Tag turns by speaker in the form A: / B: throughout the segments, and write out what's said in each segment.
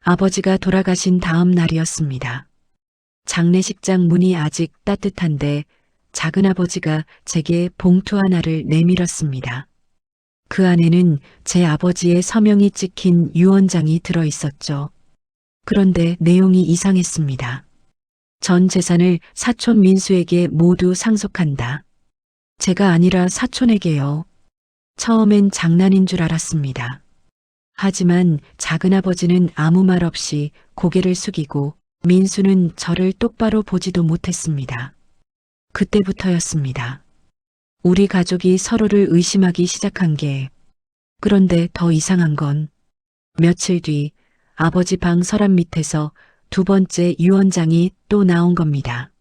A: 아버지가 돌아가신 다음 날이었습니다. 장례식장 문이 아직 따뜻한데 작은아버지가 제게 봉투 하나를 내밀었습니다. 그 안에는 제 아버지의 서명이 찍힌 유언장이 들어 있었죠. 그런데 내용이 이상했습니다. 전 재산을 사촌 민수에게 모두 상속한다. 제가 아니라 사촌에게요. 처음엔 장난인 줄 알았습니다. 하지만 작은아버지는 아무 말 없이 고개를 숙이고 민수는 저를 똑바로 보지도 못했습니다. 그때부터였습니다. 우리 가족이 서로를 의심하기 시작한 게, 그런데 더 이상한 건 며칠 뒤 아버지 방 서랍 밑에서 두 번째 유언장이 또 나온 겁니다.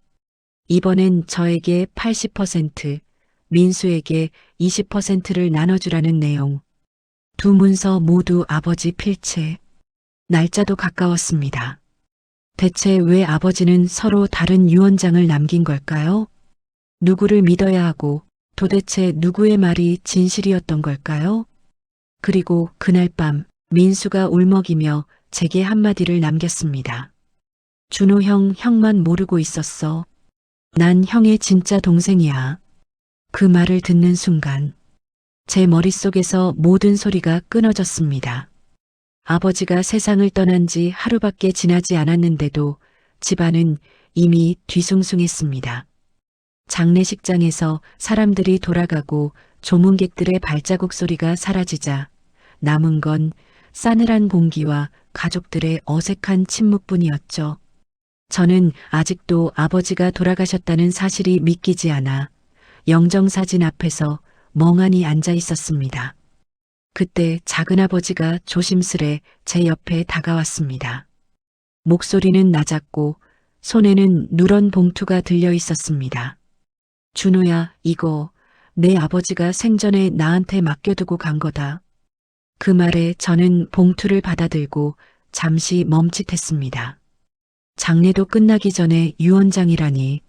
A: 이번엔 저에게 80%, 민수에게 20%를 나눠주라는 내용. 두 문서 모두 아버지 필체. 날짜도 가까웠습니다. 대체 왜 아버지는 서로 다른 유언장을 남긴 걸까요? 누구를 믿어야 하고 도대체 누구의 말이 진실이었던 걸까요? 그리고 그날 밤 민수가 울먹이며 제게 한마디를 남겼습니다. 준호 형, 형만 모르고 있었어. 난 형의 진짜 동생이야. 그 말을 듣는 순간 제 머릿속에서 모든 소리가 끊어졌습니다. 아버지가 세상을 떠난 지 하루밖에 지나지 않았는데도 집안은 이미 뒤숭숭했습니다. 장례식장에서 사람들이 돌아가고 조문객들의 발자국 소리가 사라지자 남은 건 싸늘한 공기와 가족들의 어색한 침묵뿐이었죠. 저는 아직도 아버지가 돌아가셨다는 사실이 믿기지 않아 영정사진 앞에서 멍하니 앉아 있었습니다. 그때 작은아버지가 조심스레 제 옆에 다가왔습니다. 목소리는 낮았고 손에는 누런 봉투가 들려 있었습니다. 준호야, 이거 내 아버지가 생전에 나한테 맡겨두고 간 거다. 그 말에 저는 봉투를 받아들고 잠시 멈칫했습니다. 장례도 끝나기 전에 유언장이라니.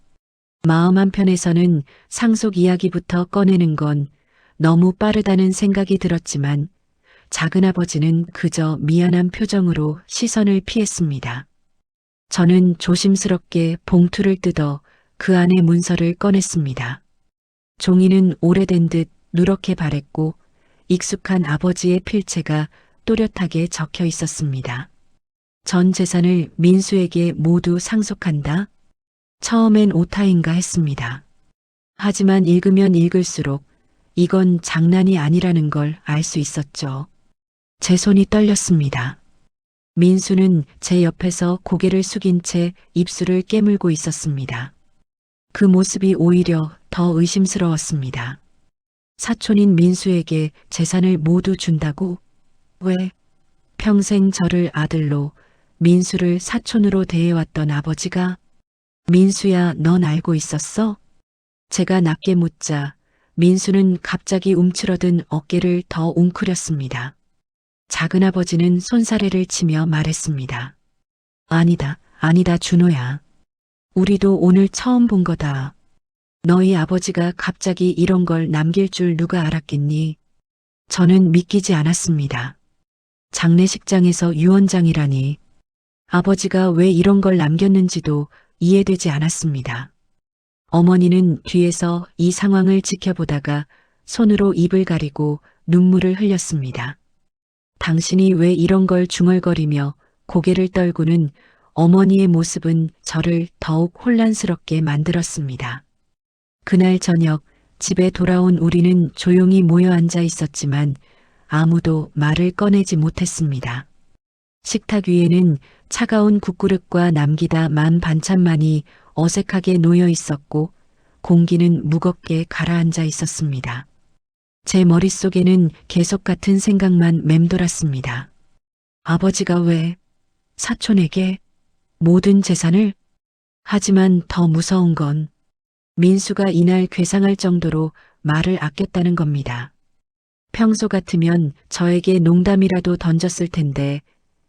A: 마음 한편에서는 상속 이야기부터 꺼내는 건 너무 빠르다는 생각이 들었지만 작은아버지는 그저 미안한 표정으로 시선을 피했습니다. 저는 조심스럽게 봉투를 뜯어 그 안의 문서를 꺼냈습니다. 종이는 오래된 듯 누렇게 바랬고 익숙한 아버지의 필체가 또렷하게 적혀 있었습니다. 전 재산을 민수에게 모두 상속한다. 처음엔 오타인가 했습니다. 하지만 읽으면 읽을수록 이건 장난이 아니라는 걸 알 수 있었죠. 제 손이 떨렸습니다. 민수는 제 옆에서 고개를 숙인 채 입술을 깨물고 있었습니다. 그 모습이 오히려 더 의심스러웠습니다. 사촌인 민수에게 재산을 모두 준다고? 왜? 평생 저를 아들로, 민수를 사촌으로 대해왔던 아버지가? 민수야, 넌 알고 있었어? 제가 낮게 묻자 민수는 갑자기 움츠러든 어깨를 더 웅크렸습니다. 작은아버지는 손사래를 치며 말했습니다. 아니다, 아니다, 준호야. 우리도 오늘 처음 본 거다. 너희 아버지가 갑자기 이런 걸 남길 줄 누가 알았겠니? 저는 믿기지 않았습니다. 장례식장에서 유언장이라니. 아버지가 왜 이런 걸 남겼는지도 이해되지 않았습니다. 어머니는 뒤에서 이 상황을 지켜보다가 손으로 입을 가리고 눈물을 흘렸습니다. 당신이 왜 이런 걸 중얼거리며 고개를 떨구는 어머니의 모습은 저를 더욱 혼란스럽게 만들었습니다. 그날 저녁 집에 돌아온 우리는 조용히 모여 앉아 있었지만 아무도 말을 꺼내지 못했습니다. 식탁 위에는 차가운 국그릇과 남기다 만 반찬만이 어색하게 놓여 있었고 공기는 무겁게 가라앉아 있었습니다. 제 머릿속에는 계속 같은 생각만 맴돌았습니다. 아버지가 왜 사촌에게 모든 재산을? 하지만 더 무서운 건 민수가 이날 괴상할 정도로 말을 아꼈다는 겁니다. 평소 같으면 저에게 농담이라도 던졌을 텐데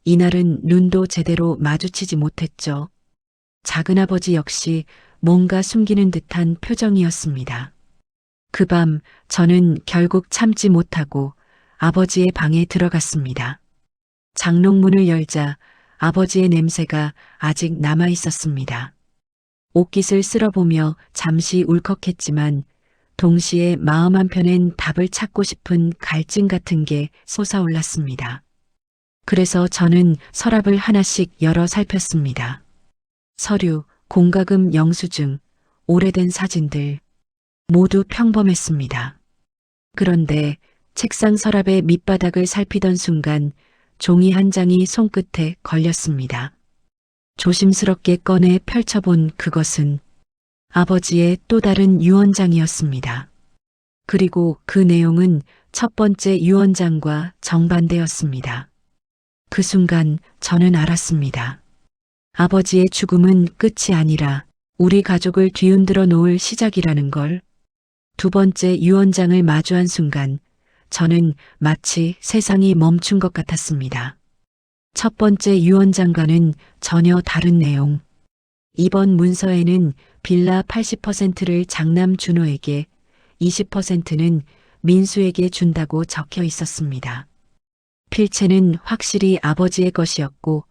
A: 이날은 눈도 제대로 마주치지 못했죠. 작은아버지 역시 뭔가 숨기는 듯한 표정이었습니다. 그 밤 저는 결국 참지 못하고 아버지의 방에 들어갔습니다. 장롱문을 열자 아버지의 냄새가 아직 남아 있었습니다. 옷깃을 쓸어보며 잠시 울컥했지만 동시에 마음 한편엔 답을 찾고 싶은 갈증 같은 게 솟아올랐습니다. 그래서 저는 서랍을 하나씩 열어 살폈습니다. 서류, 공과금 영수증, 오래된 사진들 모두 평범했습니다. 그런데 책상 서랍의 밑바닥을 살피던 순간 종이 한 장이 손끝에 걸렸습니다. 조심스럽게 꺼내 펼쳐본 그것은 아버지의 또 다른 유언장이었습니다. 그리고 그 내용은 첫 번째 유언장과 정반대였습니다. 그 순간 저는 알았습니다. 아버지의 죽음은 끝이 아니라 우리 가족을 뒤흔들어 놓을 시작이라는 걸. 두 번째 유언장을 마주한 순간 저는 마치 세상이 멈춘 것 같았습니다. 첫 번째 유언장과는 전혀 다른 내용. 이번 문서에는 빌라 80%를 장남 준호에게, 20%는 민수에게 준다고 적혀 있었습니다. 필체는 확실히 아버지의 것이었고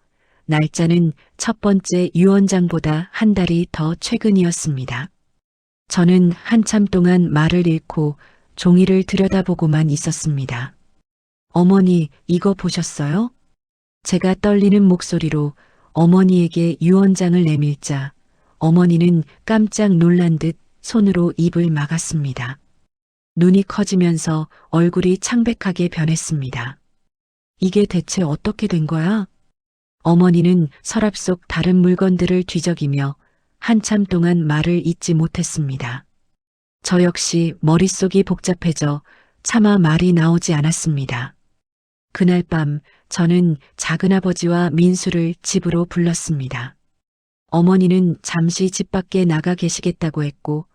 A: 날짜는 첫 번째 유언장보다 한 달이 더 최근이었습니다. 저는 한참 동안 말을 잃고 종이를 들여다보고만 있었습니다. 어머니, 이거 보셨어요? 제가 떨리는 목소리로 어머니에게 유언장을 내밀자 어머니는 깜짝 놀란 듯 손으로 입을 막았습니다. 눈이 커지면서 얼굴이 창백하게 변했습니다. 이게 대체 어떻게 된 거야? 어머니는 서랍 속 다른 물건들을 뒤적이며 한참 동안 말을 잇지 못했습니다. 저 역시 머릿속이 복잡해져 차마 말이 나오지 않았습니다. 그날 밤 저는 작은아버지와 민수를 집으로 불렀습니다. 어머니는 잠시 집 밖에 나가 계시겠다고 했고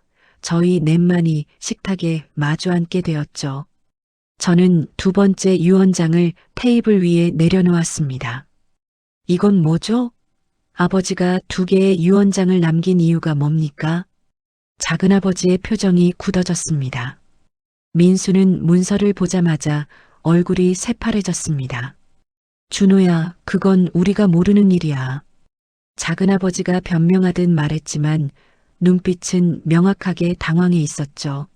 A: 저희 넷만이 식탁에 마주 앉게 되었죠. 저는 두 번째 유언장을 테이블 위에 내려놓았습니다. 이건 뭐죠? 아버지가 두 개의 유언장을 남긴 이유가 뭡니까? 작은아버지의 표정이 굳어졌습니다. 민수는 문서를 보자마자 얼굴이 새파래졌습니다. 준호야, 그건 우리가 모르는 일이야. 작은아버지가 변명하듯 말했지만 눈빛은 명확하게 당황해 있었죠.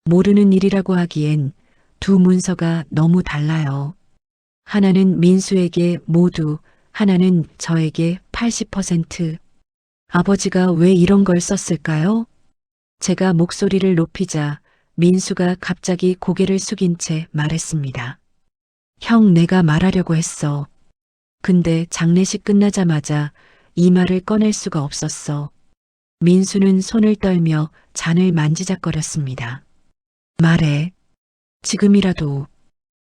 A: 모르는 일이라고 하기엔 두 문서가 너무 달라요. 하나는 민수에게 모두, 하나는 저에게 80%. 아버지가 왜 이런 걸 썼을까요? 제가 목소리를 높이자 민수가 갑자기 고개를 숙인 채 말했습니다. 형, 내가 말하려고 했어. 근데 장례식 끝나자마자 이 말을 꺼낼 수가 없었어. 민수는 손을 떨며 잔을 만지작거렸습니다. 말해. 지금이라도.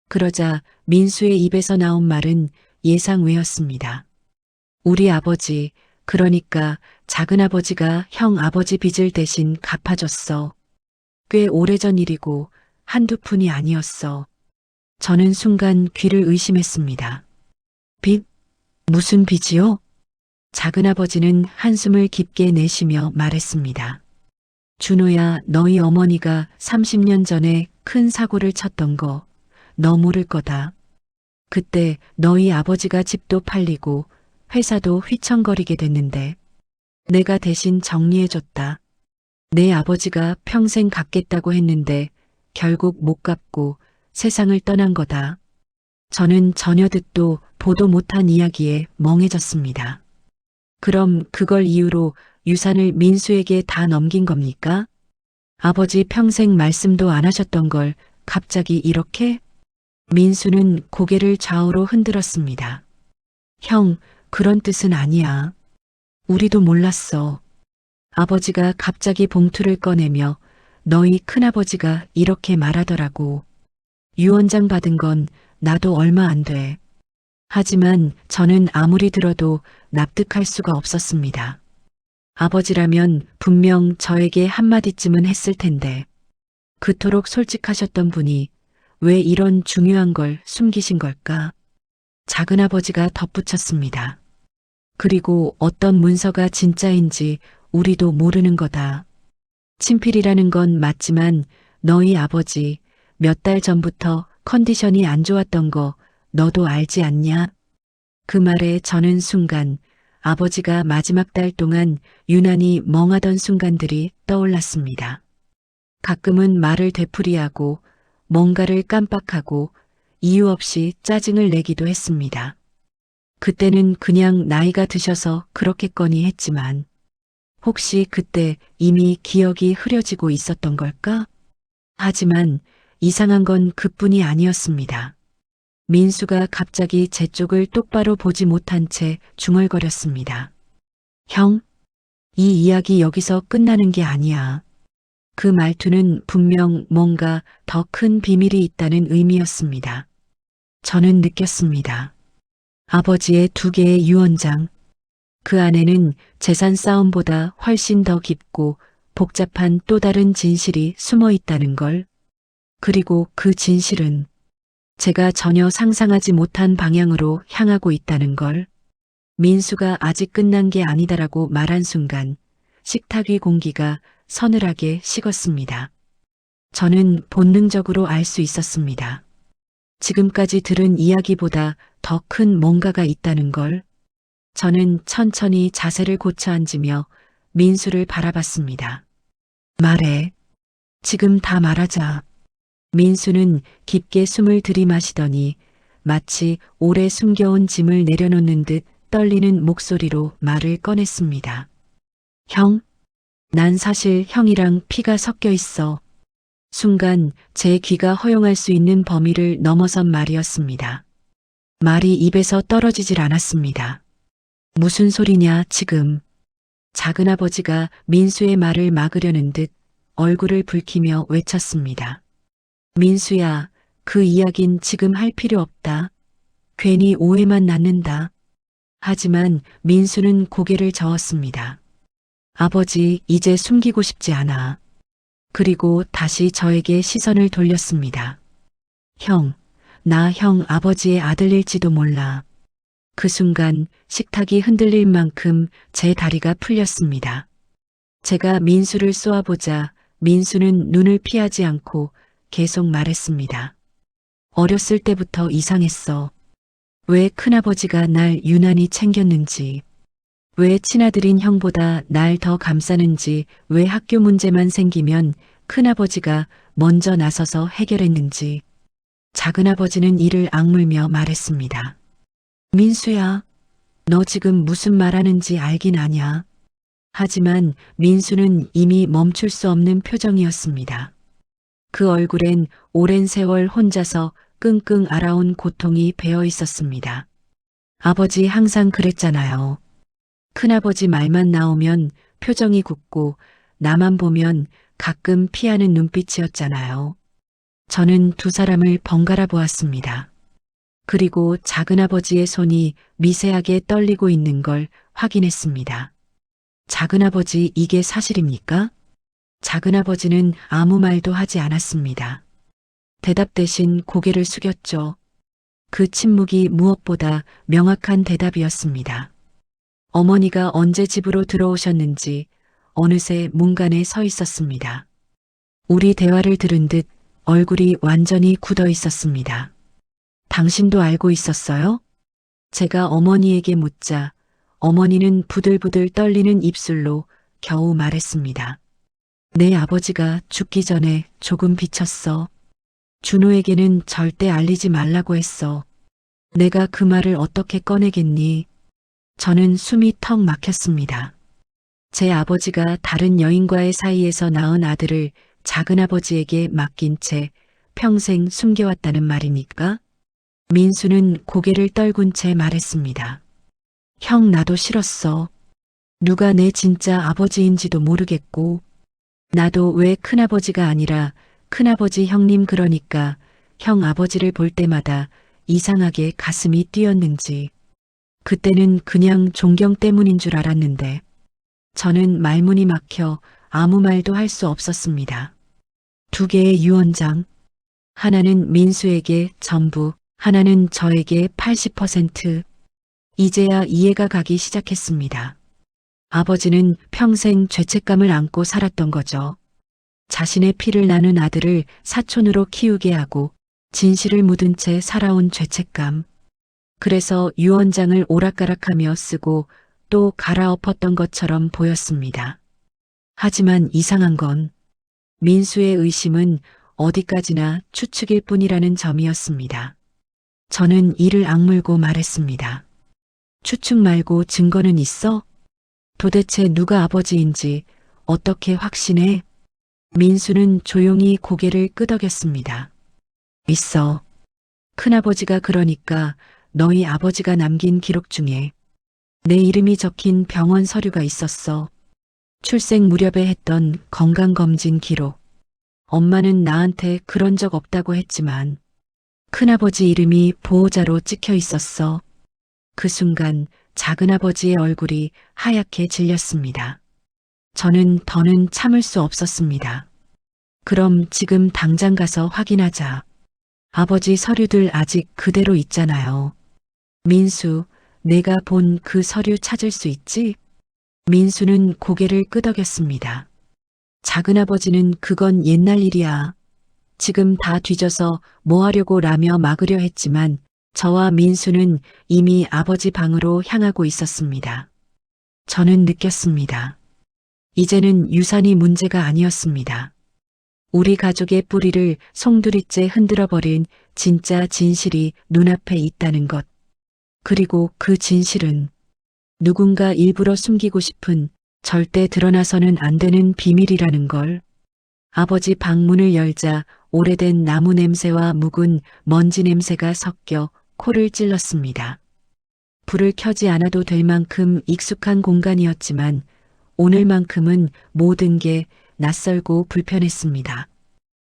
A: 그러자 민수의 입에서 나온 말은 예상 외였습니다. 우리 아버지, 그러니까 작은아버지가 형 아버지 빚을 대신 갚아줬어. 꽤 오래전 일이고 한두 푼이 아니었어. 저는 순간 귀를 의심했습니다. 빚? 무슨 빚이요? 작은아버지는 한숨을 깊게 내쉬며 말했습니다. 준호야, 너희 어머니가 30년 전에 큰 사고를 쳤던 거 너 모를 거다. 그때 너희 아버지가 집도 팔리고 회사도 휘청거리게 됐는데 내가 대신 정리해줬다. 내 아버지가 평생 갚겠다고 했는데 결국 못 갚고 세상을 떠난 거다. 저는 전혀 듣도 보도 못한 이야기에 멍해졌습니다. 그럼 그걸 이유로 유산을 민수에게 다 넘긴 겁니까? 아버지 평생 말씀도 안 하셨던 걸 갑자기 이렇게? 민수는 고개를 좌우로 흔들었습니다. 형, 그런 뜻은 아니야. 우리도 몰랐어. 아버지가 갑자기 봉투를 꺼내며 너희 큰아버지가 이렇게 말하더라고. 유언장 받은 건 나도 얼마 안 돼. 하지만 저는 아무리 들어도 납득할 수가 없었습니다. 아버지라면 분명 저에게 한마디쯤은 했을 텐데 그토록 솔직하셨던 분이 왜 이런 중요한 걸 숨기신 걸까? 작은아버지가 덧붙였습니다. 그리고 어떤 문서가 진짜인지 우리도 모르는 거다. 친필이라는 건 맞지만 너희 아버지 몇 달 전부터 컨디션이 안 좋았던 거 너도 알지 않냐? 그 말에 저는 순간 아버지가 마지막 달 동안 유난히 멍하던 순간들이 떠올랐습니다. 가끔은 말을 되풀이하고 뭔가를 깜빡하고 이유 없이 짜증을 내기도 했습니다. 그때는 그냥 나이가 드셔서 그렇겠거니 했지만 혹시 그때 이미 기억이 흐려지고 있었던 걸까? 하지만 이상한 건 그뿐이 아니었습니다. 민수가 갑자기 제 쪽을 똑바로 보지 못한 채 중얼거렸습니다. 형, 이 이야기 여기서 끝나는 게 아니야. 그 말투는 분명 뭔가 더 큰 비밀이 있다는 의미였습니다. 저는 느꼈습니다. 아버지의 2개의 유언장. 그 안에는 재산 싸움보다 훨씬 더 깊고 복잡한 또 다른 진실이 숨어 있다는 걸. 그리고 그 진실은 제가 전혀 상상하지 못한 방향으로 향하고 있다는 걸. 민수가 아직 끝난 게 아니다라고 말한 순간 식탁 위 공기가 서늘하게 식었습니다. 저는 본능적으로 알 수 있었습니다. 지금까지 들은 이야기보다 더 큰 뭔가가 있다는 걸. 저는 천천히 자세를 고쳐 앉으며 민수를 바라봤습니다. 말해. 지금 다 말하자. 민수는 깊게 숨을 들이마시더니 마치 오래 숨겨온 짐을 내려놓는 듯 떨리는 목소리로 말을 꺼냈습니다. 형, 난 사실 형이랑 피가 섞여 있어. 순간 제 귀가 허용할 수 있는 범위를 넘어선 말이었습니다. 말이 입에서 떨어지질 않았습니다. 무슨 소리냐 지금. 작은아버지가 민수의 말을 막으려는 듯 얼굴을 붉히며 외쳤습니다. 민수야, 그 이야긴 지금 할 필요 없다. 괜히 오해만 낳는다. 하지만 민수는 고개를 저었습니다. 아버지, 이제 숨기고 싶지 않아. 그리고 다시 저에게 시선을 돌렸습니다. 형, 나 형 아버지의 아들일지도 몰라. 그 순간 식탁이 흔들릴 만큼 제 다리가 풀렸습니다. 제가 민수를 쏘아보자 민수는 눈을 피하지 않고 계속 말했습니다. 어렸을 때부터 이상했어. 왜 큰아버지가 날 유난히 챙겼는지, 왜 친아들인 형보다 날 더 감싸는지, 왜 학교 문제만 생기면 큰아버지가 먼저 나서서 해결했는지. 작은아버지는 이를 악물며 말했습니다. 민수야, 너 지금 무슨 말하는지 알긴 아냐. 하지만 민수는 이미 멈출 수 없는 표정이었습니다. 그 얼굴엔 오랜 세월 혼자서 끙끙 앓아온 고통이 배어 있었습니다. 아버지 항상 그랬잖아요. 큰아버지 말만 나오면 표정이 굳고 나만 보면 가끔 피하는 눈빛이었잖아요. 저는 두 사람을 번갈아 보았습니다. 그리고 작은아버지의 손이 미세하게 떨리고 있는 걸 확인했습니다. 작은아버지, 이게 사실입니까? 작은아버지는 아무 말도 하지 않았습니다. 대답 대신 고개를 숙였죠. 그 침묵이 무엇보다 명확한 대답이었습니다. 어머니가 언제 집으로 들어오셨는지 어느새 문간에 서 있었습니다. 우리 대화를 들은 듯 얼굴이 완전히 굳어 있었습니다. 당신도 알고 있었어요? 제가 어머니에게 묻자 어머니는 부들부들 떨리는 입술로 겨우 말했습니다. 내 아버지가 죽기 전에 조금 비쳤어. 준호에게는 절대 알리지 말라고 했어. 내가 그 말을 어떻게 꺼내겠니? 저는 숨이 턱 막혔습니다. 제 아버지가 다른 여인과의 사이에서 낳은 아들을 작은아버지에게 맡긴 채 평생 숨겨왔다는 말입니까? 민수는 고개를 떨군 채 말했습니다. 형, 나도 싫었어. 누가 내 진짜 아버지인지도 모르겠고 나도 왜 큰아버지가 아니라 큰아버지 형님, 그러니까 형 아버지를 볼 때마다 이상하게 가슴이 뛰었는지. 그때는 그냥 존경 때문인 줄 알았는데 저는 말문이 막혀 아무 말도 할 수 없었습니다. 2개의 유언장. 하나는 민수에게 전부, 하나는 저에게 80%. 이제야 이해가 가기 시작했습니다. 아버지는 평생 죄책감을 안고 살았던 거죠. 자신의 피를 나눈 아들을 사촌으로 키우게 하고 진실을 묻은 채 살아온 죄책감. 그래서 유언장을 오락가락하며 쓰고 또 갈아엎었던 것처럼 보였습니다. 하지만 이상한 건 민수의 의심은 어디까지나 추측일 뿐이라는 점이었습니다. 저는 이를 악물고 말했습니다. 추측 말고 증거는 있어? 도대체 누가 아버지인지 어떻게 확신해? 민수는 조용히 고개를 끄덕였습니다. 있어. 큰아버지가 그러니까 너희 아버지가 남긴 기록 중에 내 이름이 적힌 병원 서류가 있었어. 출생 무렵에 했던 건강검진 기록. 엄마는 나한테 그런 적 없다고 했지만 큰아버지 이름이 보호자로 찍혀 있었어. 그 순간 작은아버지의 얼굴이 하얗게 질렸습니다. 저는 더는 참을 수 없었습니다. 그럼 지금 당장 가서 확인하자. 아버지 서류들 아직 그대로 있잖아요. 민수, 내가 본 그 서류 찾을 수 있지? 민수는 고개를 끄덕였습니다. 작은아버지는 그건 옛날 일이야. 지금 다 뒤져서 뭐 하려고 라며 막으려 했지만 저와 민수는 이미 아버지 방으로 향하고 있었습니다. 저는 느꼈습니다. 이제는 유산이 문제가 아니었습니다. 우리 가족의 뿌리를 송두리째 흔들어버린 진짜 진실이 눈앞에 있다는 것. 그리고 그 진실은 누군가 일부러 숨기고 싶은 절대 드러나서는 안 되는 비밀이라는 걸. 아버지 방문을 열자 오래된 나무 냄새와 묵은 먼지 냄새가 섞여 코를 찔렀습니다. 불을 켜지 않아도 될 만큼 익숙한 공간이었지만 오늘만큼은 모든 게 낯설고 불편했습니다.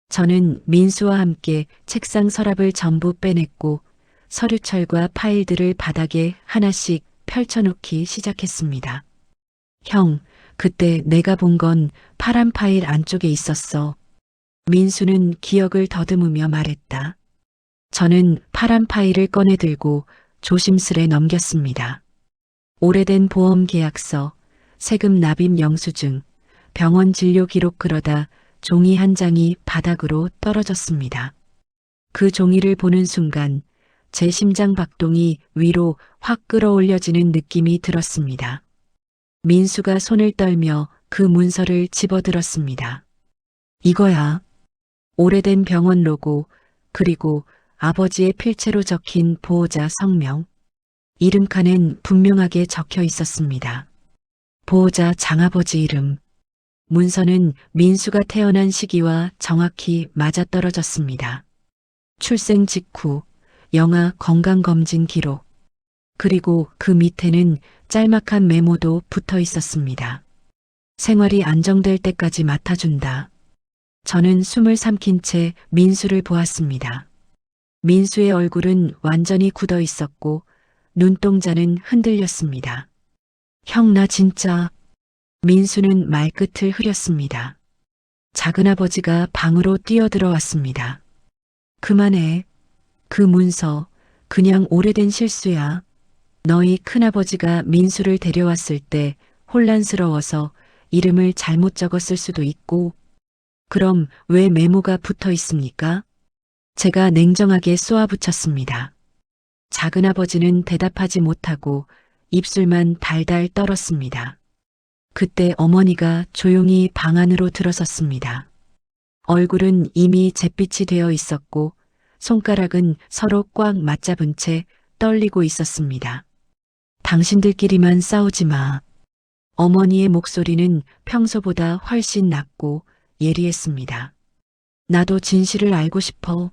A: 저는 민수와 함께 책상 서랍을 전부 빼냈고 서류철과 파일들을 바닥에 하나씩 펼쳐놓기 시작했습니다. 형, 그때 내가 본 건 파란 파일 안쪽에 있었어. 민수는 기억을 더듬으며 말했다. 저는 파란 파일을 꺼내 들고 조심스레 넘겼습니다. 오래된 보험 계약서, 세금 납입 영수증, 병원 진료 기록 그러다 종이 한 장이 바닥으로 떨어졌습니다. 그 종이를 보는 순간 제 심장 박동이 위로 확 끌어올려지는 느낌이 들었습니다. 민수가 손을 떨며 그 문서를 집어들었습니다. 이거야. 오래된 병원 로고, 그리고 아버지의 필체로 적힌 보호자 성명. 이름칸엔 분명하게 적혀 있었습니다. 보호자 장아버지 이름. 문서는 민수가 태어난 시기와 정확히 맞아떨어졌습니다. 출생 직후, 영아 건강검진 기록. 그리고 그 밑에는 짤막한 메모도 붙어 있었습니다. 생활이 안정될 때까지 맡아준다. 저는 숨을 삼킨 채 민수를 보았습니다. 민수의 얼굴은 완전히 굳어 있었고 눈동자는 흔들렸습니다. 형, 나 진짜... 민수는 말끝을 흐렸습니다. 작은아버지가 방으로 뛰어들어왔습니다. 그만해. 그 문서 그냥 오래된 실수야. 너희 큰아버지가 민수를 데려왔을 때 혼란스러워서 이름을 잘못 적었을 수도 있고. 그럼 왜 메모가 붙어 있습니까? 제가 냉정하게 쏘아붙였습니다. 작은아버지는 대답하지 못하고 입술만 달달 떨었습니다. 그때 어머니가 조용히 방 안으로 들어섰습니다. 얼굴은 이미 잿빛이 되어 있었고 손가락은 서로 꽉 맞잡은 채 떨리고 있었습니다. 당신들끼리만 싸우지 마. 어머니의 목소리는 평소보다 훨씬 낮고 예리했습니다. 나도 진실을 알고 싶어.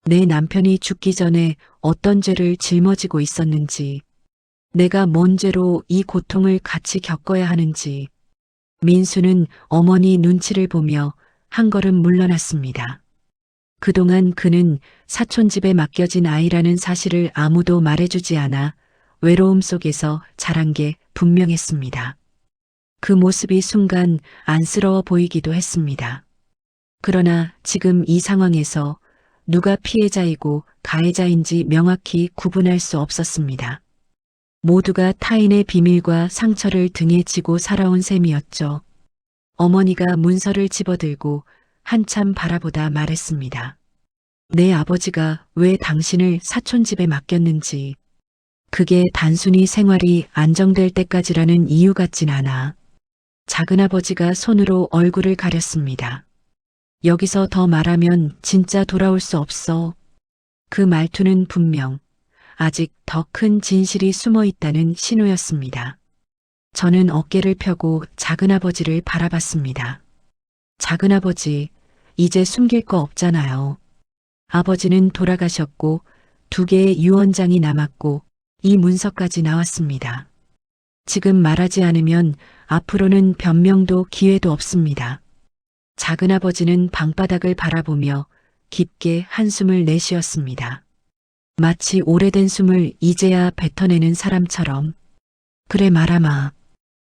A: 내 남편이 죽기 전에 어떤 죄를 짊어지고 있었는지, 내가 뭔 죄로 이 고통을 같이 겪어야 하는지. 민수는 어머니 눈치를 보며 한 걸음 물러났습니다. 그동안 그는 사촌 집에 맡겨진 아이라는 사실을 아무도 말해주지 않아 외로움 속에서 자란 게 분명했습니다. 그 모습이 순간 안쓰러워 보이기도 했습니다. 그러나 지금 이 상황에서 누가 피해자이고 가해자인지 명확히 구분할 수 없었습니다. 모두가 타인의 비밀과 상처를 등에 지고 살아온 셈이었죠. 어머니가 문서를 집어들고 한참 바라보다 말했습니다. 내 아버지가 왜 당신을 사촌집에 맡겼는지 그게 단순히 생활이 안정될 때까지라는 이유 같진 않아. 작은아버지가 손으로 얼굴을 가렸습니다. 여기서 더 말하면 진짜 돌아올 수 없어. 그 말투는 분명 아직 더 큰 진실이 숨어 있다는 신호였습니다. 저는 어깨를 펴고 작은아버지를 바라봤습니다. 작은아버지, 이제 숨길 거 없잖아요. 아버지는 돌아가셨고 2개의 유언장이 남았고 이 문서까지 나왔습니다. 지금 말하지 않으면 앞으로는 변명도 기회도 없습니다. 작은아버지는 방바닥을 바라보며 깊게 한숨을 내쉬었습니다. 마치 오래된 숨을 이제야 뱉어내는 사람처럼. 그래 말아마.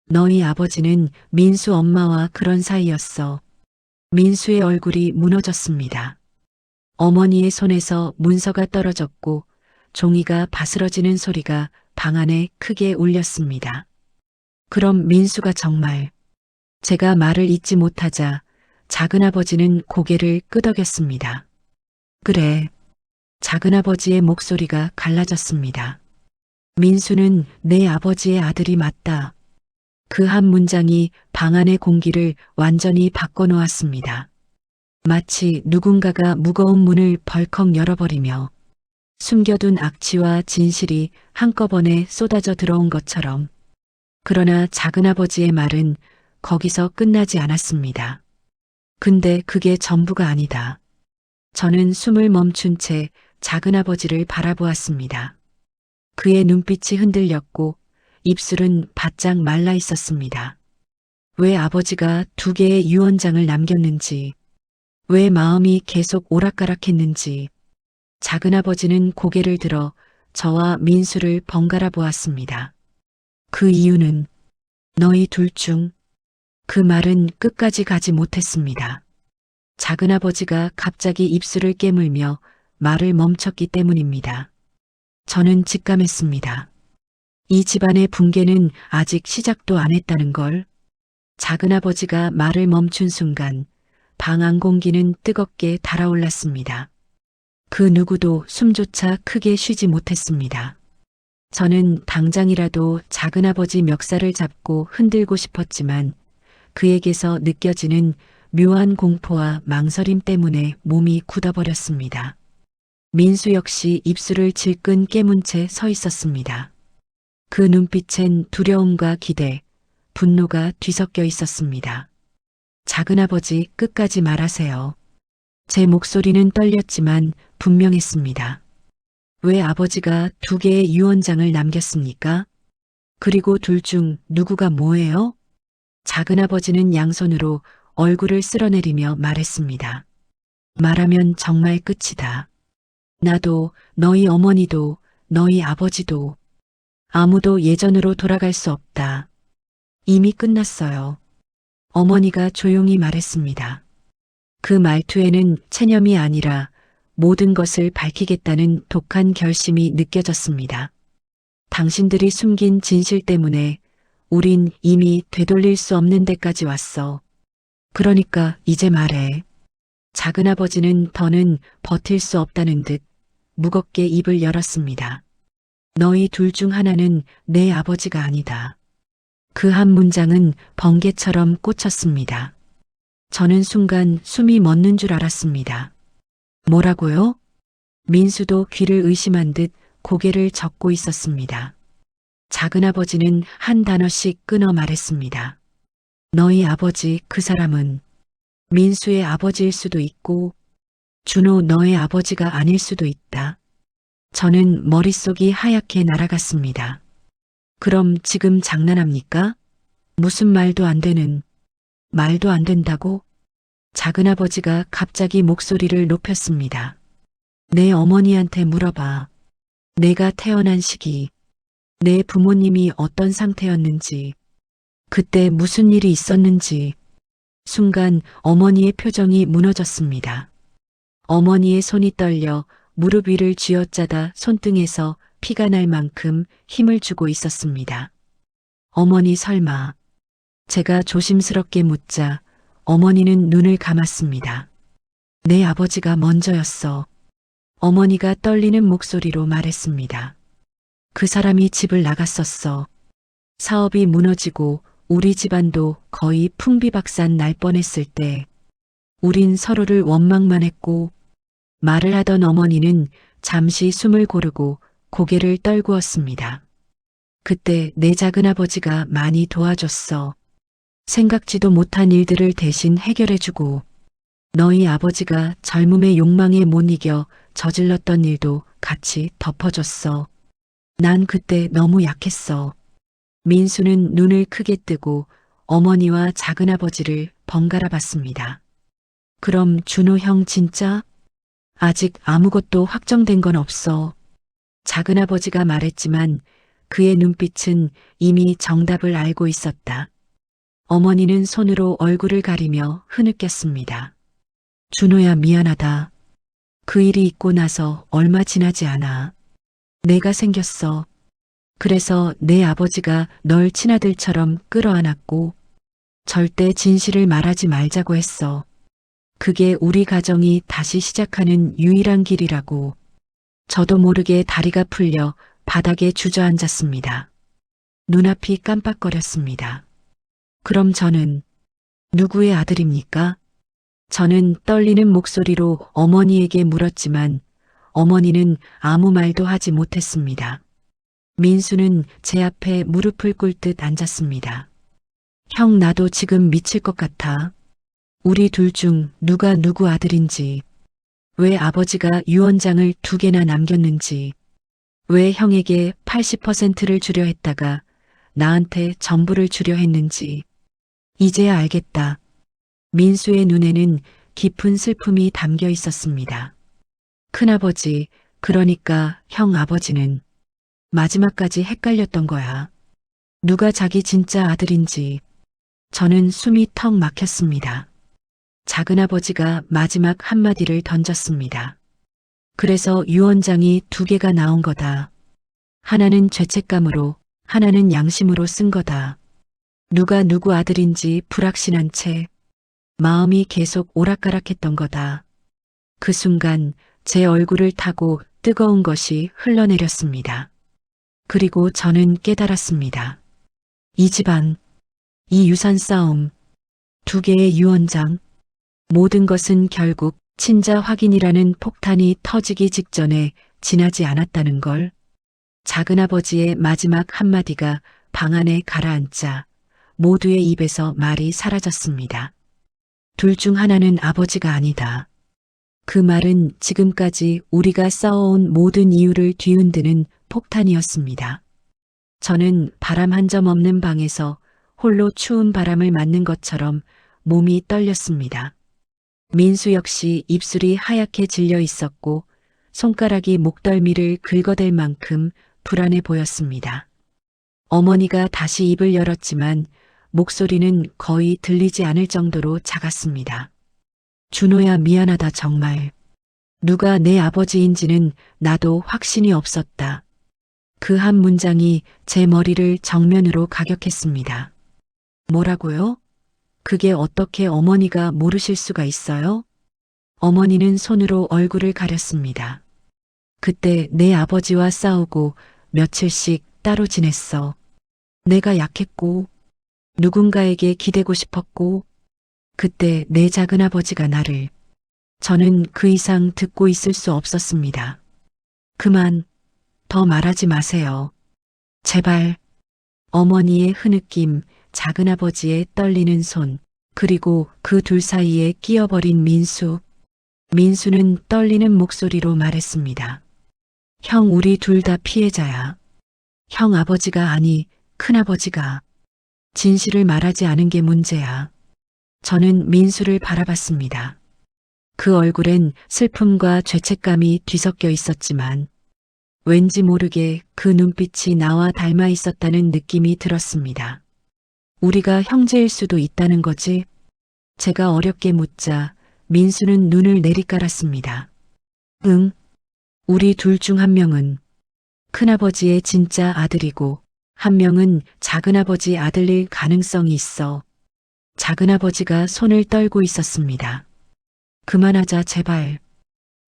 A: 너희 아버지는 민수 엄마와 그런 사이였어. 민수의 얼굴이 무너졌습니다. 어머니의 손에서 문서가 떨어졌고 종이가 바스러지는 소리가 방 안에 크게 울렸습니다. 그럼 민수가 정말. 제가 말을 잇지 못하자 작은아버지는 고개를 끄덕였습니다. 그래. 작은아버지의 목소리가 갈라졌습니다. 민수는 내 아버지의 아들이 맞다. 그 한 문장이 방 안의 공기를 완전히 바꿔놓았습니다. 마치 누군가가 무거운 문을 벌컥 열어버리며 숨겨둔 악취와 진실이 한꺼번에 쏟아져 들어온 것처럼. 그러나 작은아버지의 말은 거기서 끝나지 않았습니다. 근데 그게 전부가 아니다. 저는 숨을 멈춘 채 작은아버지를 바라보았습니다. 그의 눈빛이 흔들렸고 입술은 바짝 말라 있었습니다. 왜 아버지가 2개의 유언장을 남겼는지, 왜 마음이 계속 오락가락했는지. 작은아버지는 고개를 들어 저와 민수를 번갈아 보았습니다. 그 이유는 너희 둘 중. 그 말은 끝까지 가지 못했습니다. 작은아버지가 갑자기 입술을 깨물며 말을 멈췄기 때문입니다. 저는 직감했습니다. 이 집안의 붕괴는 아직 시작도 안 했다는 걸. 작은아버지가 말을 멈춘 순간 방 안 공기는 뜨겁게 달아올랐습니다. 그 누구도 숨조차 크게 쉬지 못했습니다. 저는 당장이라도 작은아버지 멱살을 잡고 흔들고 싶었지만 그에게서 느껴지는 묘한 공포와 망설임 때문에 몸이 굳어버렸습니다. 민수 역시 입술을 질끈 깨문 채 서 있었습니다. 그 눈빛엔 두려움과 기대, 분노가 뒤섞여 있었습니다. 작은아버지 끝까지 말하세요. 제 목소리는 떨렸지만 분명했습니다. 왜 아버지가 2개의 유언장을 남겼습니까? 그리고 둘 중 누구가 뭐예요? 작은아버지는 양손으로 얼굴을 쓸어내리며 말했습니다. 말하면 정말 끝이다. 나도, 너희 어머니도, 너희 아버지도. 아무도 예전으로 돌아갈 수 없다. 이미 끝났어요. 어머니가 조용히 말했습니다. 그 말투에는 체념이 아니라 모든 것을 밝히겠다는 독한 결심이 느껴졌습니다. 당신들이 숨긴 진실 때문에 우린 이미 되돌릴 수 없는 데까지 왔어. 그러니까 이제 말해. 작은아버지는 더는 버틸 수 없다는 듯 무겁게 입을 열었습니다. 너희 둘 중 하나는 내 아버지가 아니다. 그 한 문장은 번개처럼 꽂혔습니다. 저는 순간 숨이 멎는 줄 알았습니다. 뭐라고요? 민수도 귀를 의심한 듯 고개를 젓고 있었습니다. 작은아버지는 한 단어씩 끊어 말했습니다. 너희 아버지 그 사람은 민수의 아버지일 수도 있고 준호 너의 아버지가 아닐 수도 있다. 저는 머릿속이 하얗게 날아갔습니다. 그럼 지금 장난합니까? 무슨 말도 안 되는, 말도 안 된다고? 작은아버지가 갑자기 목소리를 높였습니다. 내 어머니한테 물어봐. 내가 태어난 시기, 내 부모님이 어떤 상태였는지, 그때 무슨 일이 있었는지. 순간 어머니의 표정이 무너졌습니다. 어머니의 손이 떨려 무릎 위를 쥐어짜다 손등에서 피가 날 만큼 힘을 주고 있었습니다. 어머니 설마. 제가 조심스럽게 묻자 어머니는 눈을 감았습니다. 내 아버지가 먼저였어. 어머니가 떨리는 목소리로 말했습니다. 그 사람이 집을 나갔었어. 사업이 무너지고 우리 집안도 거의 풍비박산 날 뻔했을 때 우린 서로를 원망만 했고 말을 하던 어머니는 잠시 숨을 고르고 고개를 떨구었습니다. 그때 내 작은아버지가 많이 도와줬어. 생각지도 못한 일들을 대신 해결해주고 너희 아버지가 젊음의 욕망에 못 이겨 저질렀던 일도 같이 덮어줬어. 난 그때 너무 약했어. 민수는 눈을 크게 뜨고 어머니와 작은아버지를 번갈아 봤습니다. 그럼 준호 형 진짜? 아직 아무것도 확정된 건 없어. 작은아버지가 말했지만 그의 눈빛은 이미 정답을 알고 있었다. 어머니는 손으로 얼굴을 가리며 흐느꼈습니다. 준호야 미안하다. 그 일이 있고 나서 얼마 지나지 않아. 내가 생겼어. 그래서 내 아버지가 널 친아들처럼 끌어안았고 절대 진실을 말하지 말자고 했어. 그게 우리 가정이 다시 시작하는 유일한 길이라고. 저도 모르게 다리가 풀려 바닥에 주저앉았습니다. 눈앞이 깜빡거렸습니다. 그럼 저는 누구의 아들입니까? 저는 떨리는 목소리로 어머니에게 물었지만 어머니는 아무 말도 하지 못했습니다. 민수는 제 앞에 무릎을 꿇듯 앉았습니다. 형 나도 지금 미칠 것 같아. 우리 둘 중 누가 누구 아들인지, 왜 아버지가 유언장을 2개나 남겼는지, 왜 형에게 80%를 주려 했다가 나한테 전부를 주려 했는지, 이제야 알겠다. 민수의 눈에는 깊은 슬픔이 담겨 있었습니다. 큰아버지, 그러니까 형 아버지는 마지막까지 헷갈렸던 거야. 누가 자기 진짜 아들인지. 저는 숨이 턱 막혔습니다. 작은아버지가 마지막 한마디를 던졌습니다. 그래서 유언장이 2개가 나온 거다. 하나는 죄책감으로, 하나는 양심으로 쓴 거다. 누가 누구 아들인지 불확신한 채 마음이 계속 오락가락했던 거다. 그 순간 제 얼굴을 타고 뜨거운 것이 흘러내렸습니다. 그리고 저는 깨달았습니다. 이 집안, 이 유산 싸움, 2개의 유언장, 모든 것은 결국 친자 확인이라는 폭탄이 터지기 직전에 지나지 않았다는 걸. 작은아버지의 마지막 한마디가 방 안에 가라앉자 모두의 입에서 말이 사라졌습니다. 둘 중 하나는 아버지가 아니다. 그 말은 지금까지 우리가 쌓아온 모든 이유를 뒤흔드는 폭탄이었습니다. 저는 바람 한 점 없는 방에서 홀로 추운 바람을 맞는 것처럼 몸이 떨렸습니다. 민수 역시 입술이 하얗게 질려 있었고 손가락이 목덜미를 긁어댈 만큼 불안해 보였습니다. 어머니가 다시 입을 열었지만 목소리는 거의 들리지 않을 정도로 작았습니다. 준호야 미안하다 정말. 누가 내 아버지인지는 나도 확신이 없었다. 그 한 문장이 제 머리를 정면으로 가격했습니다. 뭐라고요? 그게 어떻게 어머니가 모르실 수가 있어요? 어머니는 손으로 얼굴을 가렸습니다. 그때 내 아버지와 싸우고 며칠씩 따로 지냈어. 내가 약했고 누군가에게 기대고 싶었고 그때 내 작은아버지가 나를. 저는 그 이상 듣고 있을 수 없었습니다. 그만, 더 말하지 마세요. 제발. 어머니의 흐느낌, 작은아버지의 떨리는 손, 그리고 그 둘 사이에 끼어버린 민수. 민수는 떨리는 목소리로 말했습니다. 형 우리 둘 다 피해자야. 형 아버지가 아니 큰아버지가. 진실을 말하지 않은 게 문제야. 저는 민수를 바라봤습니다. 그 얼굴엔 슬픔과 죄책감이 뒤섞여 있었지만 왠지 모르게 그 눈빛이 나와 닮아 있었다는 느낌이 들었습니다. 우리가 형제일 수도 있다는 거지? 제가 어렵게 묻자 민수는 눈을 내리깔았습니다. 응. 우리 둘 중 한 명은 큰아버지의 진짜 아들이고 한 명은 작은아버지 아들일 가능성이 있어. 작은아버지가 손을 떨고 있었습니다. 그만하자 제발.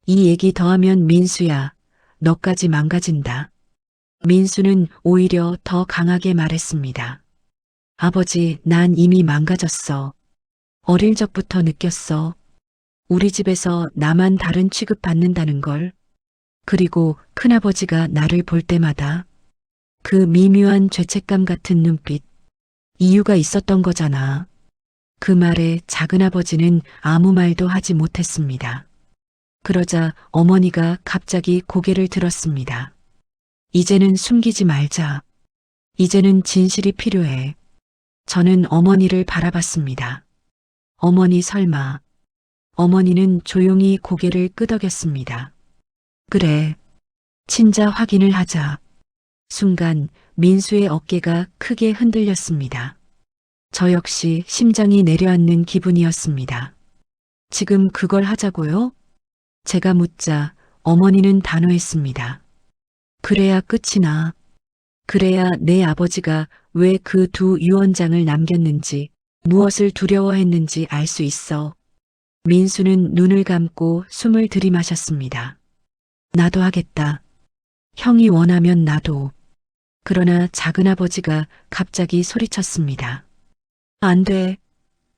A: 이 얘기 더하면 민수야, 너까지 망가진다. 민수는 오히려 더 강하게 말했습니다. 아버지, 난 이미 망가졌어. 어릴 적부터 느꼈어. 우리 집에서 나만 다른 취급받는다는 걸. 그리고 큰아버지가 나를 볼 때마다 그 미묘한 죄책감 같은 눈빛, 이유가 있었던 거잖아. 그 말에 작은아버지는 아무 말도 하지 못했습니다. 그러자 어머니가 갑자기 고개를 들었습니다. 이제는 숨기지 말자. 이제는 진실이 필요해. 저는 어머니를 바라봤습니다. 어머니 설마. 어머니는 조용히 고개를 끄덕였습니다. 그래. 친자 확인을 하자. 순간 민수의 어깨가 크게 흔들렸습니다. 저 역시 심장이 내려앉는 기분이었습니다. 지금 그걸 하자고요? 제가 묻자 어머니는 단호했습니다. 그래야 끝이 나. 그래야 내 아버지가 왜 그 두 유언장을 남겼는지, 무엇을 두려워했는지 알 수 있어. 민수는 눈을 감고 숨을 들이마셨습니다. 나도 하겠다. 형이 원하면 나도. 그러나 작은아버지가 갑자기 소리쳤습니다. 안 돼.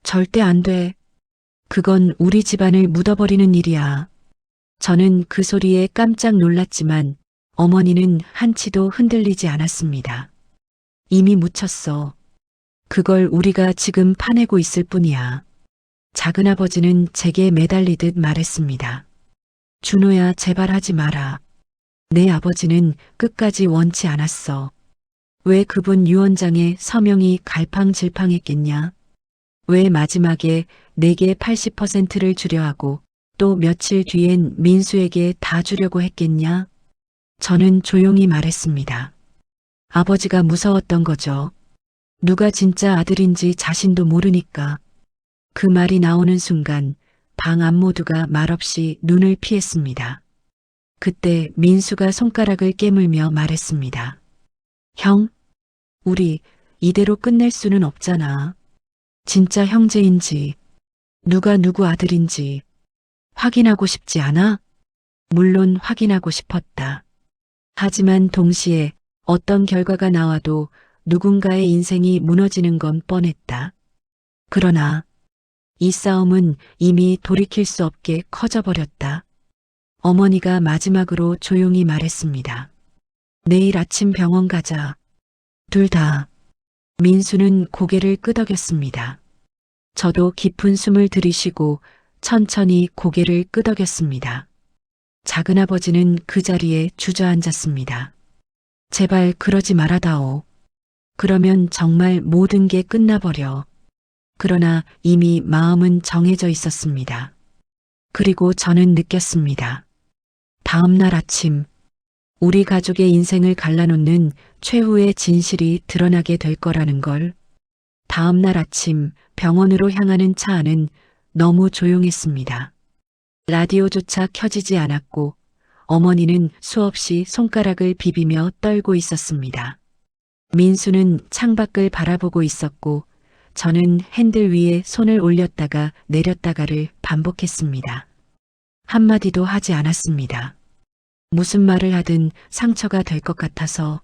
A: 절대 안 돼. 그건 우리 집안을 묻어버리는 일이야. 저는 그 소리에 깜짝 놀랐지만 어머니는 한치도 흔들리지 않았습니다. 이미 묻혔어. 그걸 우리가 지금 파내고 있을 뿐이야. 작은아버지는 제게 매달리듯 말했습니다. 준호야, 제발 하지 마라. 내 아버지는 끝까지 원치 않았어. 왜 그분 유언장에 서명이 갈팡질팡했겠냐? 왜 마지막에 내게 80%를 주려 하고 또 며칠 뒤엔 민수에게 다 주려고 했겠냐? 저는 조용히 말했습니다. 아버지가 무서웠던 거죠. 누가 진짜 아들인지 자신도 모르니까. 그 말이 나오는 순간 방 안 모두가 말없이 눈을 피했습니다. 그때 민수가 손가락을 깨물며 말했습니다. 형, 우리 이대로 끝낼 수는 없잖아. 진짜 형제인지, 누가 누구 아들인지 확인하고 싶지 않아? 물론 확인하고 싶었다. 하지만 동시에 어떤 결과가 나와도 누군가의 인생이 무너지는 건 뻔했다. 그러나 이 싸움은 이미 돌이킬 수 없게 커져버렸다. 어머니가 마지막으로 조용히 말했습니다. 내일 아침 병원 가자. 둘 다. 민수는 고개를 끄덕였습니다. 저도 깊은 숨을 들이쉬고 천천히 고개를 끄덕였습니다. 작은아버지는 그 자리에 주저앉았습니다. 제발 그러지 말아다오. 그러면 정말 모든 게 끝나버려. 그러나 이미 마음은 정해져 있었습니다. 그리고 저는 느꼈습니다. 다음 날 아침, 우리 가족의 인생을 갈라놓는 최후의 진실이 드러나게 될 거라는 걸. 다음 날 아침 병원으로 향하는 차 안은 너무 조용했습니다. 라디오조차 켜지지 않았고 어머니는 수없이 손가락을 비비며 떨고 있었습니다. 민수는 창밖을 바라보고 있었고 저는 핸들 위에 손을 올렸다가 내렸다가를 반복했습니다. 한마디도 하지 않았습니다. 무슨 말을 하든 상처가 될 것 같아서.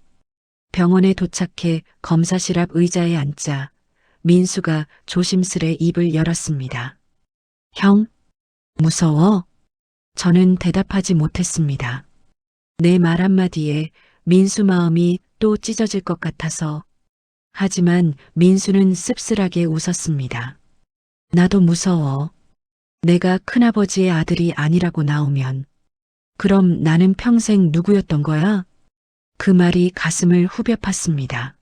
A: 병원에 도착해 검사실 앞 의자에 앉자 민수가 조심스레 입을 열었습니다. 형, 무서워? 저는 대답하지 못했습니다. 내 말 한마디에 민수 마음이 또 찢어질 것 같아서. 하지만 민수는 씁쓸하게 웃었습니다. 나도 무서워. 내가 큰아버지의 아들이 아니라고 나오면. 그럼 나는 평생 누구였던 거야? 그 말이 가슴을 후벼 팠습니다.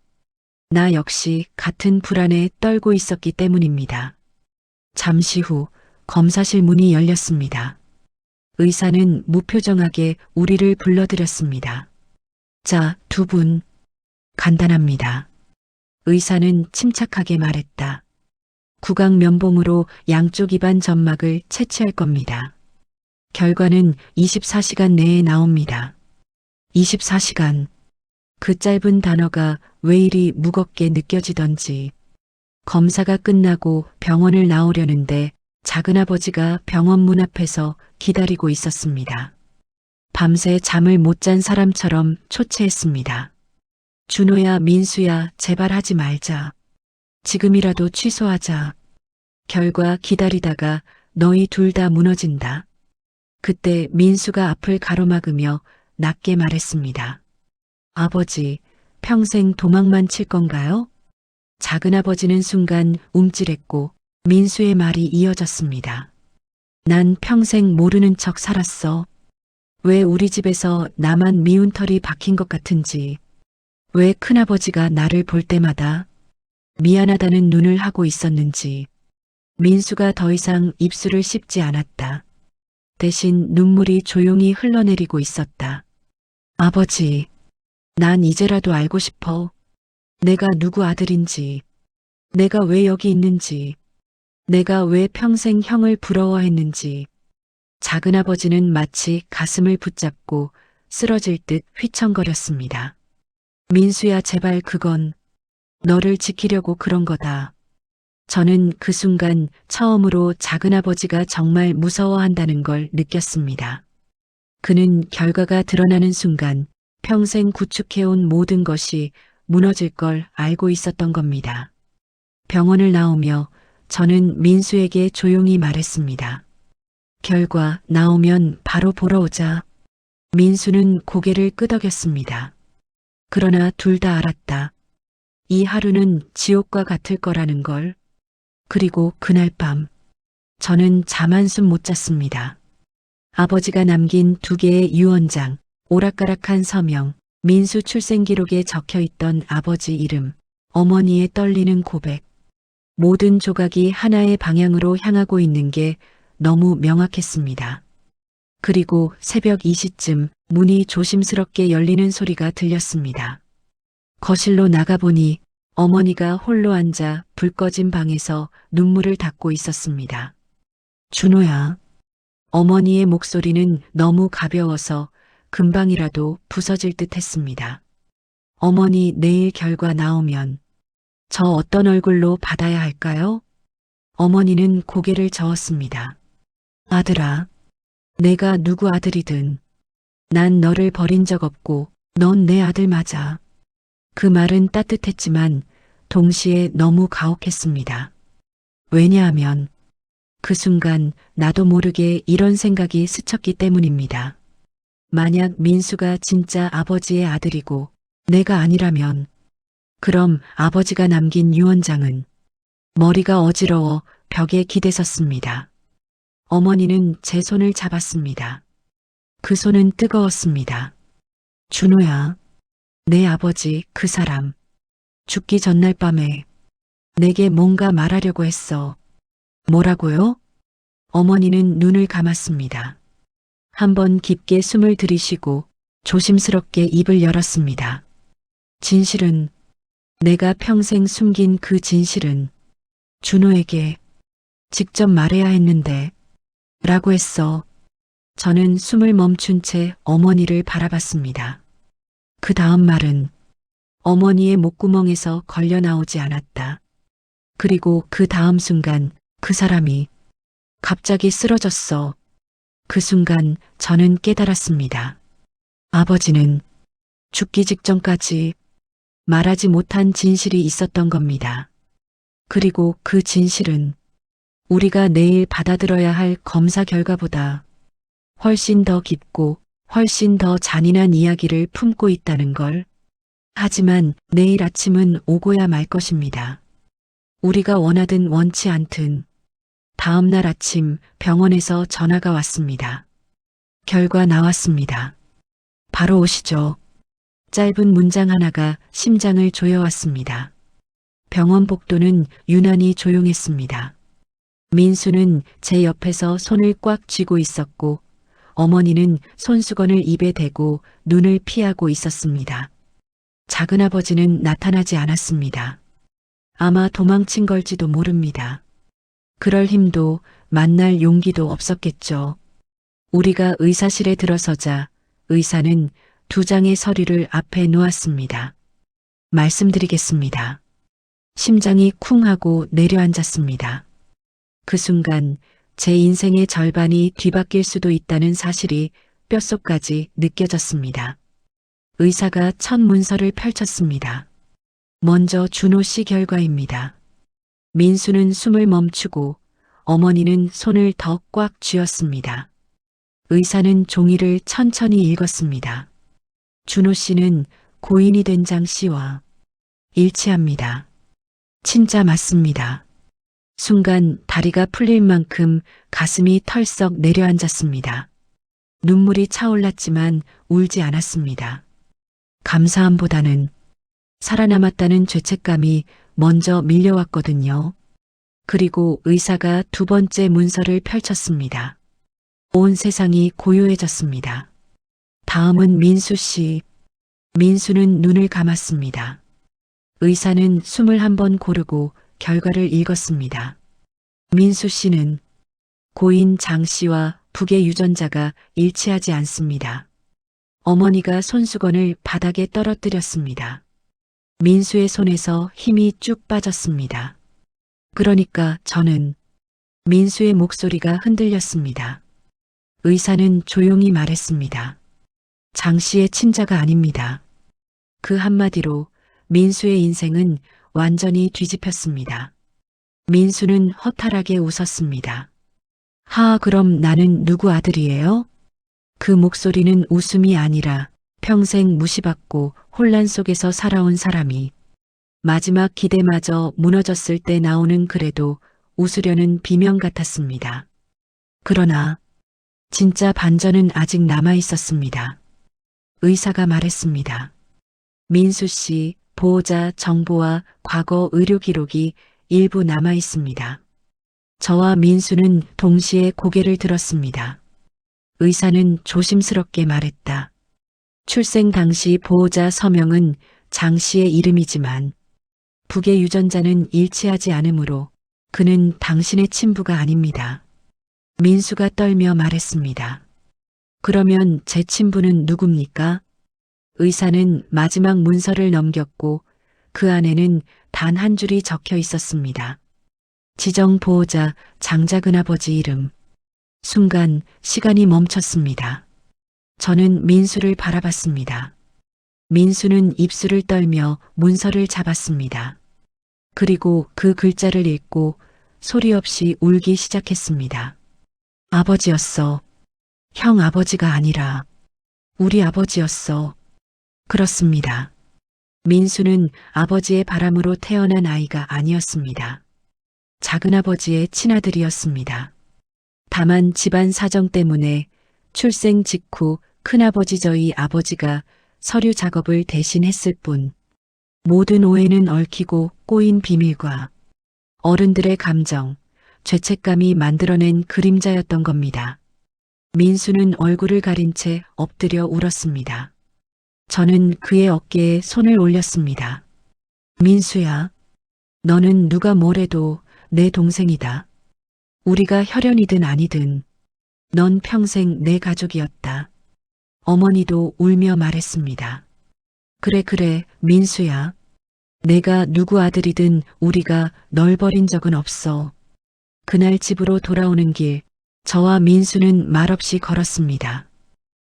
A: 나 역시 같은 불안에 떨고 있었기 때문입니다. 잠시 후 검사실 문이 열렸습니다. 의사는 무표정하게 우리를 불러들였습니다. 자, 두 분. 간단합니다. 의사는 침착하게 말했다. 구강 면봉으로 양쪽 입안 점막을 채취할 겁니다. 결과는 24시간 내에 나옵니다. 24시간. 그 짧은 단어가 왜 이리 무겁게 느껴지던지. 검사가 끝나고 병원을 나오려는데 작은아버지가 병원 문 앞에서 기다리고 있었습니다. 밤새 잠을 못 잔 사람처럼 초췌했습니다. 준호야, 민수야, 제발 하지 말자. 지금이라도 취소하자. 결과 기다리다가 너희 둘 다 무너진다. 그때 민수가 앞을 가로막으며 낮게 말했습니다. 아버지, 평생 도망만 칠 건가요? 작은아버지는 순간 움찔했고 민수의 말이 이어졌습니다. 난 평생 모르는 척 살았어. 왜 우리 집에서 나만 미운 털이 박힌 것 같은지, 왜 큰아버지가 나를 볼 때마다 미안하다는 눈을 하고 있었는지. 민수가 더 이상 입술을 씹지 않았다. 대신 눈물이 조용히 흘러내리고 있었다. 아버지, 난 이제라도 알고 싶어. 내가 누구 아들인지, 내가 왜 여기 있는지, 내가 왜 평생 형을 부러워했는지. 작은아버지는 마치 가슴을 붙잡고 쓰러질 듯 휘청거렸습니다. 민수야, 제발 그건 너를 지키려고 그런 거다. 저는 그 순간 처음으로 작은아버지가 정말 무서워한다는 걸 느꼈습니다. 그는 결과가 드러나는 순간 평생 구축해온 모든 것이 무너질 걸 알고 있었던 겁니다. 병원을 나오며 저는 민수에게 조용히 말했습니다. 결과 나오면 바로 보러 오자. 민수는 고개를 끄덕였습니다. 그러나 둘 다 알았다. 이 하루는 지옥과 같을 거라는 걸. 그리고 그날 밤, 저는 잠 한숨 못 잤습니다. 아버지가 남긴 2개의 유언장, 오락가락한 서명, 민수 출생 기록에 적혀 있던 아버지 이름, 어머니의 떨리는 고백. 모든 조각이 하나의 방향으로 향하고 있는 게 너무 명확했습니다. 그리고 새벽 2시쯤 문이 조심스럽게 열리는 소리가 들렸습니다. 거실로 나가보니 어머니가 홀로 앉아 불 꺼진 방에서 눈물을 닦고 있었습니다. 준호야. 어머니의 목소리는 너무 가벼워서 금방이라도 부서질 듯 했습니다. 어머니, 내일 결과 나오면 저 어떤 얼굴로 받아야 할까요? 어머니는 고개를 저었습니다. 아들아, 내가 누구 아들이든 난 너를 버린 적 없고 넌 내 아들 맞아. 그 말은 따뜻했지만 동시에 너무 가혹했습니다. 왜냐하면 그 순간 나도 모르게 이런 생각이 스쳤기 때문입니다. 만약 민수가 진짜 아버지의 아들이고 내가 아니라면 그럼 아버지가 남긴 유언장은. 머리가 어지러워 벽에 기대섰습니다. 어머니는 제 손을 잡았습니다. 그 손은 뜨거웠습니다. 준호야, 내 아버지 그 사람 죽기 전날 밤에 내게 뭔가 말하려고 했어. 뭐라고요? 어머니는 눈을 감았습니다. 한번 깊게 숨을 들이쉬고 조심스럽게 입을 열었습니다. 진실은, 내가 평생 숨긴 그 진실은 준호에게 직접 말해야 했는데 라고 했어. 저는 숨을 멈춘 채 어머니를 바라봤습니다. 그 다음 말은 어머니의 목구멍에서 걸려 나오지 않았다. 그리고 그 다음 순간 그 사람이 갑자기 쓰러졌어. 그 순간 저는 깨달았습니다. 아버지는 죽기 직전까지 말하지 못한 진실이 있었던 겁니다. 그리고 그 진실은 우리가 내일 받아들여야 할 검사 결과보다 훨씬 더 깊고 훨씬 더 잔인한 이야기를 품고 있다는 걸. 하지만 내일 아침은 오고야 말 것입니다. 우리가 원하든 원치 않든. 다음 날 아침 병원에서 전화가 왔습니다. 결과 나왔습니다. 바로 오시죠. 짧은 문장 하나가 심장을 조여왔습니다. 병원 복도는 유난히 조용했습니다. 민수는 제 옆에서 손을 꽉 쥐고 있었고 어머니는 손수건을 입에 대고 눈을 피하고 있었습니다. 작은아버지는 나타나지 않았습니다. 아마 도망친 걸지도 모릅니다. 그럴 힘도 만날 용기도 없었겠죠. 우리가 의사실에 들어서자 의사는 2장의 서류를 앞에 놓았습니다. 말씀드리겠습니다. 심장이 쿵 하고 내려앉았습니다. 그 순간 제 인생의 절반이 뒤바뀔 수도 있다는 사실이 뼛속까지 느껴졌습니다. 의사가 첫 문서를 펼쳤습니다. 먼저 준호 씨 결과입니다. 민수는 숨을 멈추고 어머니는 손을 더 꽉 쥐었습니다. 의사는 종이를 천천히 읽었습니다. 준호 씨는 고인이 된 장 씨와 일치합니다. 진짜 맞습니다. 순간 다리가 풀릴 만큼 가슴이 털썩 내려앉았습니다. 눈물이 차올랐지만 울지 않았습니다. 감사함보다는 살아남았다는 죄책감이 먼저 밀려왔거든요. 그리고 의사가 두 번째 문서를 펼쳤습니다. 온 세상이 고요해졌습니다. 다음은 민수 씨. 민수는 눈을 감았습니다. 의사는 숨을 한 번 고르고 결과를 읽었습니다. 민수 씨는 고인 장 씨와 북의 유전자가 일치하지 않습니다. 어머니가 손수건을 바닥에 떨어뜨렸습니다. 민수의 손에서 힘이 쭉 빠졌습니다. 그러니까 저는 민수의 목소리가 흔들렸습니다. 의사는 조용히 말했습니다. 장 씨의 친자가 아닙니다. 그 한마디로 민수의 인생은 완전히 뒤집혔습니다. 민수는 허탈하게 웃었습니다. 그럼 나는 누구 아들이에요? 그 목소리는 웃음이 아니라 평생 무시받고 혼란 속에서 살아온 사람이 마지막 기대마저 무너졌을 때 나오는 그래도 웃으려는 비명 같았습니다. 그러나 진짜 반전은 아직 남아 있었습니다. 의사가 말했습니다. 민수 씨 보호자 정보와 과거 의료 기록이 일부 남아 있습니다. 저와 민수는 동시에 고개를 들었습니다. 의사는 조심스럽게 말했다. 출생 당시 보호자 서명은 장 씨의 이름이지만 북의 유전자는 일치하지 않으므로 그는 당신의 친부가 아닙니다. 민수가 떨며 말했습니다. 그러면 제 친부는 누굽니까? 의사는 마지막 문서를 넘겼고 그 안에는 단 한 줄이 적혀 있었습니다. 지정 보호자 장작은 아버지 이름. 순간 시간이 멈췄습니다. 저는 민수를 바라봤습니다. 민수는 입술을 떨며 문서를 잡았습니다. 그리고 그 글자를 읽고 소리 없이 울기 시작했습니다. 아버지였어. 형 아버지가 아니라 우리 아버지였어. 그렇습니다. 민수는 아버지의 바람으로 태어난 아이가 아니었습니다. 작은아버지의 친아들이었습니다. 다만 집안 사정 때문에 출생 직후 큰아버지 저희 아버지가 서류 작업을 대신 했을 뿐 모든 오해는 얽히고 꼬인 비밀과 어른들의 감정, 죄책감이 만들어낸 그림자였던 겁니다. 민수는 얼굴을 가린 채 엎드려 울었습니다. 저는 그의 어깨에 손을 올렸습니다. 민수야, 너는 누가 뭐래도 내 동생이다. 우리가 혈연이든 아니든 넌 평생 내 가족이었다. 어머니도 울며 말했습니다. 그래, 민수야. 내가 누구 아들이든 우리가 널 버린 적은 없어. 그날 집으로 돌아오는 길, 저와 민수는 말없이 걸었습니다.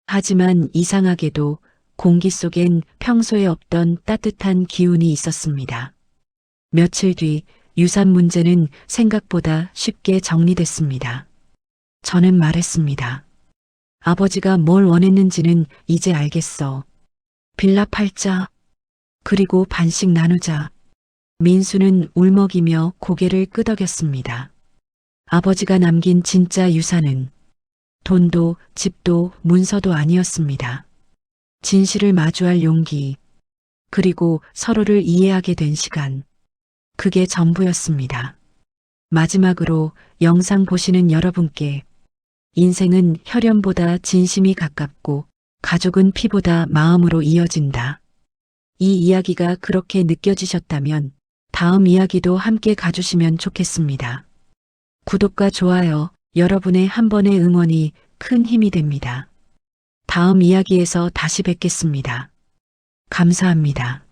A: 하지만 이상하게도 공기 속엔 평소에 없던 따뜻한 기운이 있었습니다. 며칠 뒤 유산 문제는 생각보다 쉽게 정리됐습니다. 저는 말했습니다. 아버지가 뭘 원했는지는 이제 알겠어. 빌라 팔자. 그리고 반씩 나누자. 민수는 울먹이며 고개를 끄덕였습니다. 아버지가 남긴 진짜 유산은 돈도 집도 문서도 아니었습니다. 진실을 마주할 용기, 그리고 서로를 이해하게 된 시간. 그게 전부였습니다. 마지막으로 영상 보시는 여러분께 인생은 혈연보다 진심이 가깝고 가족은 피보다 마음으로 이어진다. 이 이야기가 그렇게 느껴지셨다면 다음 이야기도 함께 가주시면 좋겠습니다. 구독과 좋아요, 여러분의 한 번의 응원이 큰 힘이 됩니다. 다음 이야기에서 다시 뵙겠습니다. 감사합니다.